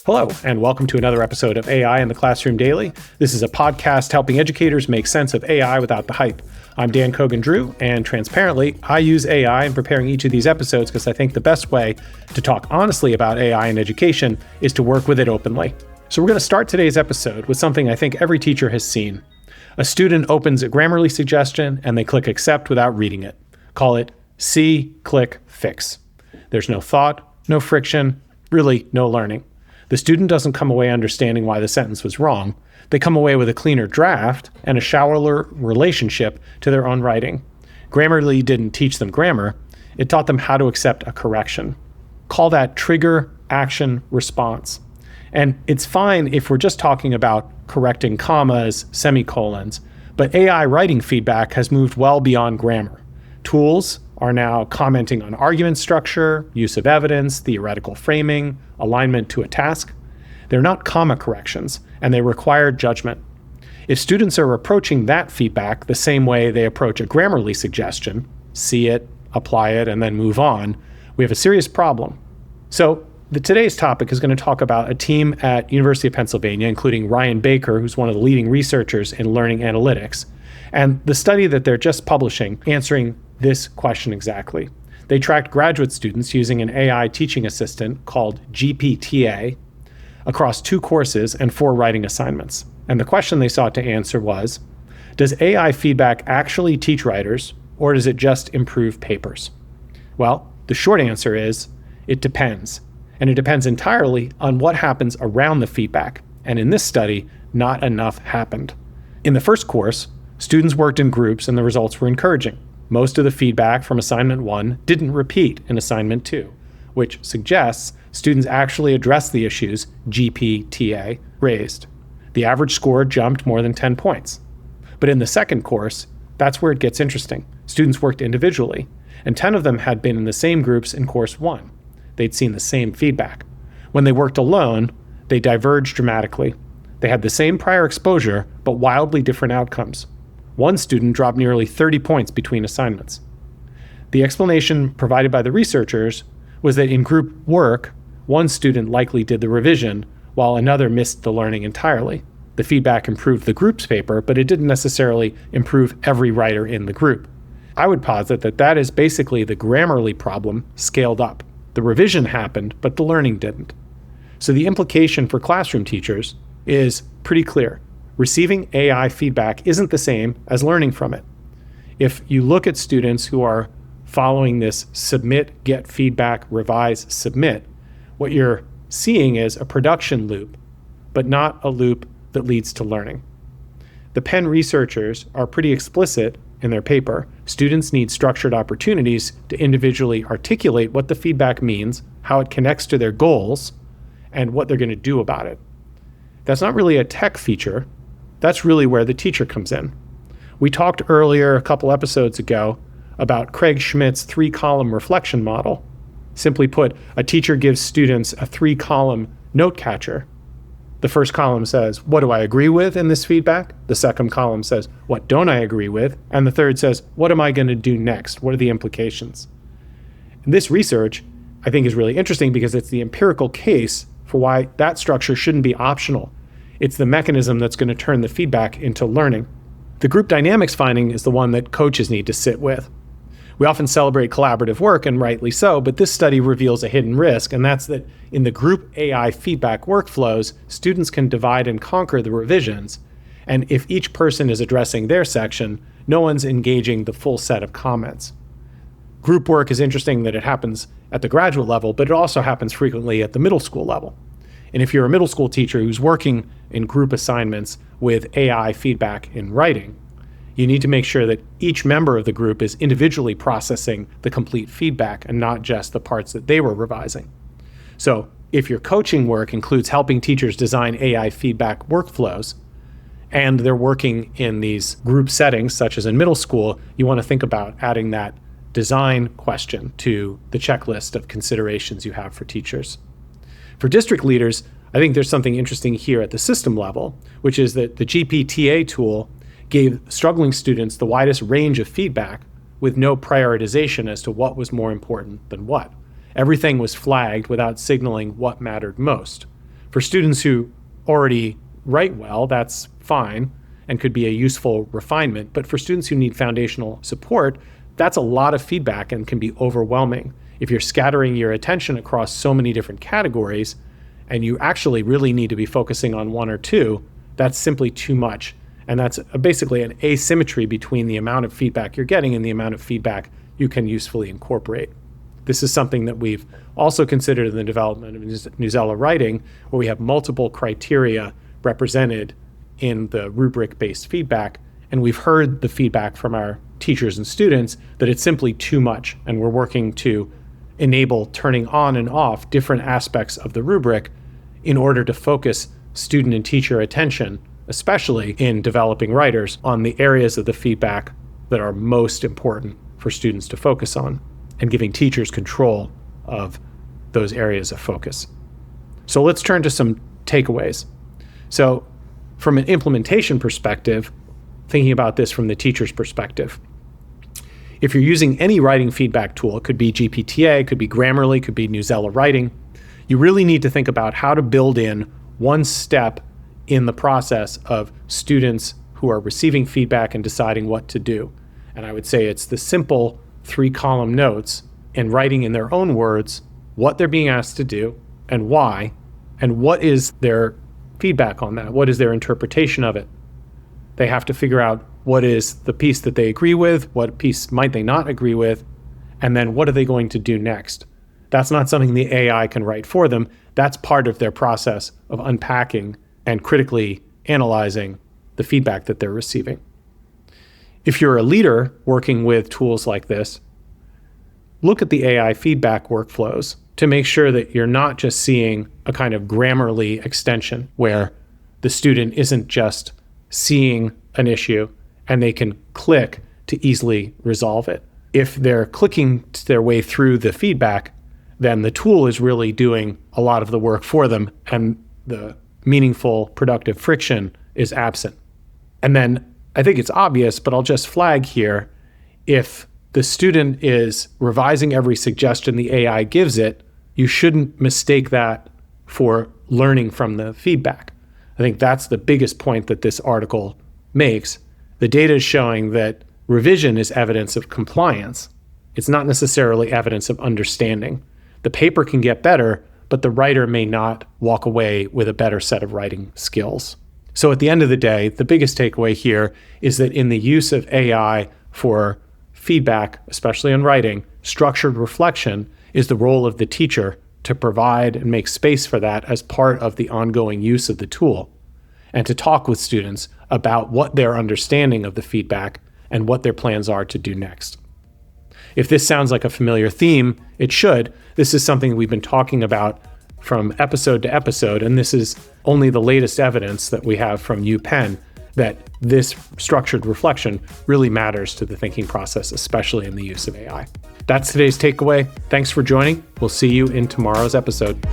Hello, and welcome to another episode of AI in the Classroom Daily. This is a podcast helping educators make sense of AI without the hype. I'm Dan Cogan-Drew, and transparently, I use AI in preparing each of these episodes because I think the best way to talk honestly about AI in education is to work with it openly. So we're going to start today's episode with something I think every teacher has seen. A student opens a Grammarly suggestion and they click accept without reading it. Call it see, click, fix. There's no thought, no friction, really no learning. The student doesn't come away understanding why the sentence was wrong. They come away with a cleaner draft and a shallower relationship to their own writing. Grammarly didn't teach them grammar. It taught them how to accept a correction. Call that trigger, action, response. And it's fine if we're just talking about correcting commas, semicolons, but AI writing feedback has moved well beyond grammar. Tools are now commenting on argument structure, use of evidence, theoretical framing, alignment to a task. They're not comma corrections, and they require judgment. If students are approaching that feedback the same way they approach a Grammarly suggestion, see it, apply it, and then move on, we have a serious problem. So today's topic is going to talk about a team at University of Pennsylvania, including Ryan Baker, who's one of the leading researchers in learning analytics, and the study that they're just publishing answering this question exactly. They tracked graduate students using an AI teaching assistant called GPTA across 2 courses and 4 writing assignments. And the question they sought to answer was, does AI feedback actually teach writers, or does it just improve papers? Well, the short answer is, it depends. And it depends entirely on what happens around the feedback. And in this study, not enough happened. In the first course, students worked in groups and the results were encouraging. Most of the feedback from assignment 1 didn't repeat in assignment 2, which suggests students actually addressed the issues GPTA raised. The average score jumped more than 10 points. But in the second course, that's where it gets interesting. Students worked individually, and 10 of them had been in the same groups in course 1. They'd seen the same feedback. When they worked alone, they diverged dramatically. They had the same prior exposure, but wildly different outcomes. One student dropped nearly 30 points between assignments. The explanation provided by the researchers was that in group work, one student likely did the revision, while another missed the learning entirely. The feedback improved the group's paper, but it didn't necessarily improve every writer in the group. I would posit that that is basically the Grammarly problem scaled up. The revision happened, but the learning didn't. So the implication for classroom teachers is pretty clear. Receiving AI feedback isn't the same as learning from it. If you look at students who are following this submit, get feedback, revise, submit, what you're seeing is a production loop, but not a loop that leads to learning. The Penn researchers are pretty explicit in their paper. Students need structured opportunities to individually articulate what the feedback means, how it connects to their goals, and what they're going to do about it. That's not really a tech feature. That's really where the teacher comes in. We talked earlier, a couple episodes ago, about Craig Schmidt's 3-column reflection model. Simply put, a teacher gives students a 3-column note catcher. The first column says, what do I agree with in this feedback? The second column says, what don't I agree with? And the third says, what am I going to do next? What are the implications? And this research, I think, is really interesting because it's the empirical case for why that structure shouldn't be optional. It's the mechanism that's going to turn the feedback into learning. The group dynamics finding is the one that coaches need to sit with. We often celebrate collaborative work, and rightly so, but this study reveals a hidden risk, and that's that in the group AI feedback workflows, students can divide and conquer the revisions, and if each person is addressing their section, no one's engaging the full set of comments. Group work is interesting that it happens at the graduate level, but it also happens frequently at the middle school level. And if you're a middle school teacher who's working in group assignments with AI feedback in writing, you need to make sure that each member of the group is individually processing the complete feedback and not just the parts that they were revising. So if your coaching work includes helping teachers design AI feedback workflows, and they're working in these group settings, such as in middle school, you want to think about adding that design question to the checklist of considerations you have for teachers. For district leaders, I think there's something interesting here at the system level, which is that the GPTA tool gave struggling students the widest range of feedback with no prioritization as to what was more important than what. Everything was flagged without signaling what mattered most. For For students who already write well, that's fine and could be a useful refinement. But for students who need foundational support, that's a lot of feedback and can be overwhelming. If you're scattering your attention across so many different categories and you actually really need to be focusing on one or two, that's simply too much. And that's basically an asymmetry between the amount of feedback you're getting and the amount of feedback you can usefully incorporate. This is something that we've also considered in the development of Newsella writing, where we have multiple criteria represented in the rubric-based feedback. And we've heard the feedback from our teachers and students that it's simply too much. And we're working to enable turning on and off different aspects of the rubric in order to focus student and teacher attention, especially in developing writers, on the areas of the feedback that are most important for students to focus on, and giving teachers control of those areas of focus. So let's turn to some takeaways. So from an implementation perspective, thinking about this from the teacher's perspective, if you're using any writing feedback tool, it could be GPTA, it could be Grammarly, it could be Newsella Writing, you really need to think about how to build in one step in the process of students who are receiving feedback and deciding what to do. And I would say it's the simple 3-column notes and writing in their own words what they're being asked to do and why, and what is their feedback on that, what is their interpretation of it. They have to figure out what is the piece that they agree with, what piece might they not agree with, and then what are they going to do next. That's not something the AI can write for them. That's part of their process of unpacking and critically analyzing the feedback that they're receiving. If you're a leader working with tools like this, look at the AI feedback workflows to make sure that you're not just seeing a kind of Grammarly extension where the student isn't just seeing an issue and they can click to easily resolve it. If they're clicking their way through the feedback, then the tool is really doing a lot of the work for them and the meaningful, productive friction is absent. And then I think it's obvious, but I'll just flag here, if the student is revising every suggestion the AI gives it, you shouldn't mistake that for learning from the feedback. I think that's the biggest point that this article makes. The data is showing that revision is evidence of compliance. It's not necessarily evidence of understanding. The paper can get better, but the writer may not walk away with a better set of writing skills. So at the end of the day, the biggest takeaway here is that in the use of AI for feedback, especially in writing, structured reflection is the role of the teacher to provide and make space for that as part of the ongoing use of the tool, and to talk with students about what their understanding of the feedback and what their plans are to do next. If this sounds like a familiar theme, it should. This is something we've been talking about from episode to episode, and this is only the latest evidence that we have from UPenn that this structured reflection really matters to the thinking process, especially in the use of AI. That's today's takeaway. Thanks for joining. We'll see you in tomorrow's episode.